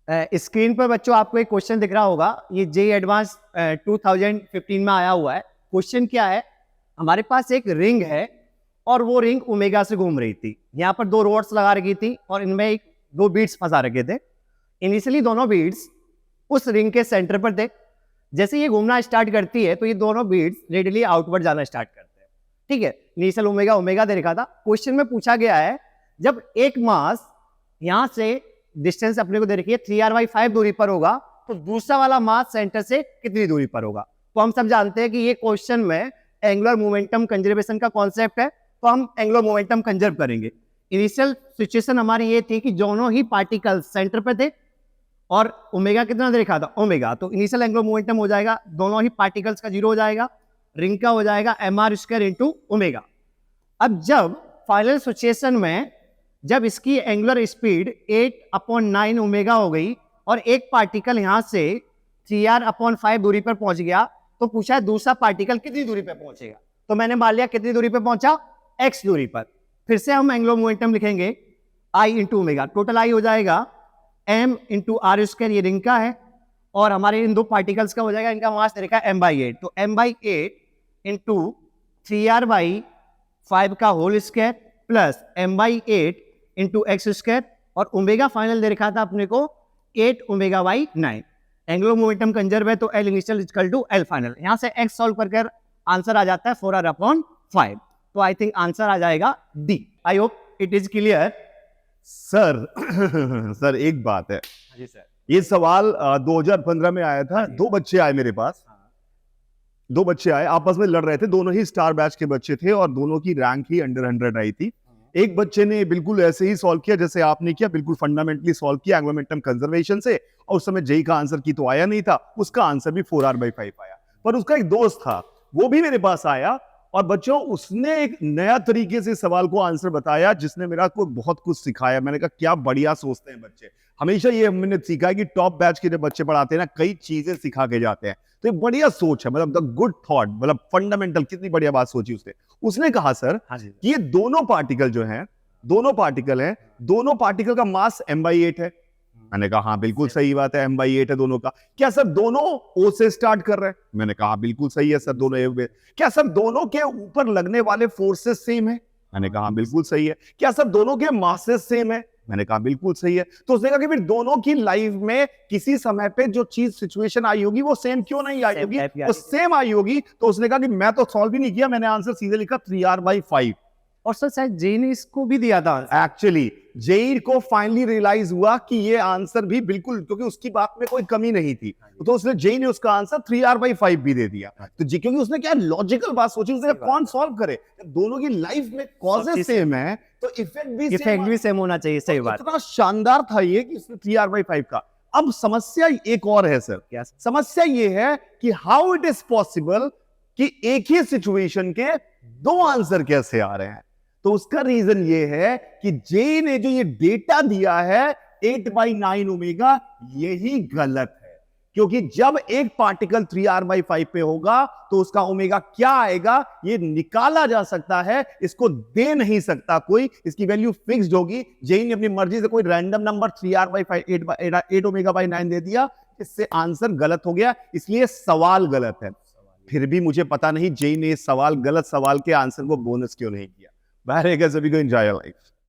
Screen पर बच्चों आपको एक क्वेश्चन दिख रहा होगा, ये जेईई एडवांस 2015 में आया हुआ है। क्वेश्चन क्या है, हमारे पास एक रिंग है और वो रिंग ओमेगा से घूम रही थी। यहाँ पर दो रोड्स लगा रखी थी और इनमें दो बीड्स फंसा रखे थे। इनिशियली दोनों बीड्स उस रिंग के सेंटर पर थे। जैसे ये घूमना स्टार्ट करती है तो ये दोनों बीड्स रेडियली आउटवर्ड जाना स्टार्ट करते हैं। ठीक है, इनिशियल ओमेगा ओमेगा दे रखा था। क्वेश्चन में पूछा गया है, जब एक मास यहां से डिस्टेंस अपने को दे रखी है 3r/5 दूरी पर होगा, तो दूसरा वाला मास सेंटर से कितनी दूरी पर होगा। तो हम सब जानते हैं कि ये क्वेश्चन में एंगुलर मोमेंटम कंजर्वेशन का कॉन्सेप्ट है, तो हम एंगुलर मोमेंटम कंजर्व करेंगे। इनिशियल सिचुएशन हमारी ये थी कि दोनों ही पार्टिकल सेंटर पे थे और ओमेगा कितना दे रखा था, ओमेगा। तो इनिशियल एंगुलर मोमेंटम हो जाएगा, दोनों ही पार्टिकल्स का 0 हो जाएगा, रिंग का हो जाएगा mr² इंटू ओमेगा। अब जब फाइनल सिचुएशन में जब इसकी एंगुलर स्पीड 8/9 ओमेगा हो गई और एक पार्टिकल यहां से 3r/5 दूरी पर पहुंच गया, तो पूछा है दूसरा पार्टिकल कितनी दूरी पर पहुंचेगा। तो मैंने मान लिया कितनी दूरी पर पहुंचा, x दूरी पर। फिर से हम एंगुलर मोमेंटम लिखेंगे I into omega, total I हो जाएगा m इंटू r², ये रिंग का है, और हमारे इन दो पार्टिकल्स का हो जाएगा, इनका मास देखा है m/8, तो m/8 इंटू 3r/5 का whole square plus m/8 into x², और ओमेगा फाइनल दे रखा था अपने को 8 ओमेगा/9। एंगुलर मोमेंटम कंजर्व है तो L initial equal to L final. यहां से x सॉल्व करके आंसर आ जाता है 4r/5। तो आई थिंक आंसर आ जाएगा D। I hope it is clear. Sir sir एक बात है जी सर। ये सवाल 2015 में आया था। दो बच्चे आए मेरे पास, दो बच्चे आए, आपस में लड़ रहे थे, दोनों ही स्टार बैच के बच्चे थे और दोनों की रैंक ही अंडर 100 आई थी। एक बच्चे ने बिल्कुल ऐसे ही सॉल्व किया जैसे आपने किया, बिल्कुल फंडामेंटली सॉल्व किया एंगुलर मोमेंटम कंजर्वेशन से, और उस समय जेई का आंसर की तो आया नहीं था, उसका आंसर भी 4r/5 आया। पर उसका एक दोस्त था, वो भी मेरे पास आया और बच्चों उसने एक नया तरीके से सवाल को आंसर बताया जिसने मेरा को बहुत कुछ सिखाया। मैंने कहा क्या बढ़िया सोचते हैं बच्चे। हमेशा ये हमने सीखा है कि टॉप बैच के जब बच्चे पढ़ाते हैं ना, कई चीजें सिखा के जाते हैं। तो एक बढ़िया सोच है, मतलब द गुड थॉट, मतलब फंडामेंटल, कितनी बढ़िया बात सोची उसने। उसने कहा सर कि ये दोनों पार्टिकल जो हैं, दोनों पार्टिकल हैं, दोनों पार्टिकल का मास m/8 है। मैंने कहा हाँ बिल्कुल सही बात है, m/8 है दोनों का। क्या सर दोनों O से स्टार्ट कर रहे हैं? मैंने कहा बिल्कुल सही है सर, दोनों A। क्या सर दोनों के ऊपर लगने वाले फोर्सेस सेम है? मैंने कहा बिल्कुल सही है। क्या सर दोनों के मासेस सेम है? मैंने कहा बिल्कुल सही है। तो उसने कहा कि फिर दोनों की लाइफ में किसी समय पे जो चीज सिचुएशन आई होगी वो सेम क्यों नहीं आई होगी? वो सेम आई होगी। तो उसने कहा कि मैं तो सॉल्व ही नहीं किया, मैंने आंसर सीधे लिखा 3r/5। और सर शायद जेई ने इसको भी दिया था। एक्चुअली जेई को फाइनली रियलाइज हुआ कि ये आंसर भी बिल्कुल, क्योंकि उसकी बात में कोई कमी नहीं थी, तो उसने जेई ने उसका आंसर 3r/5 भी दे दिया। तो जी क्योंकि उसने क्या लॉजिकल बात सोची, उसने कौन सॉल्व करे, दोनों की लाइफ में कॉजेस सेम है तो इफेक्ट भी सेम होना चाहिए। सही बात। इतना शानदार था ये कि उसने 3r/5 का। अब समस्या एक और है सर, क्या समस्या ये है कि हाउ इट इज पॉसिबल कि एक ही सिचुएशन के दो आंसर कैसे आ रहे हैं। तो उसका रीजन ये है कि जेई ने जो ये डेटा दिया है 8/9 ओमेगा, यही गलत है। क्योंकि जब एक पार्टिकल 3r/5 पे होगा तो उसका ओमेगा क्या आएगा ये निकाला जा सकता है, इसको दे नहीं सकता कोई, इसकी वैल्यू फिक्स्ड होगी। जेई ने अपनी मर्जी से कोई रैंडम नंबर 3r/5 8 ओमेगा/9 दे दिया, इससे आंसर गलत हो गया, इसलिए सवाल गलत है। फिर भी मुझे पता नहीं जेई ने इस सवाल, गलत सवाल के आंसर को बोनस क्यों नहीं किया। बाहर सभी को एंजॉय लाइफ।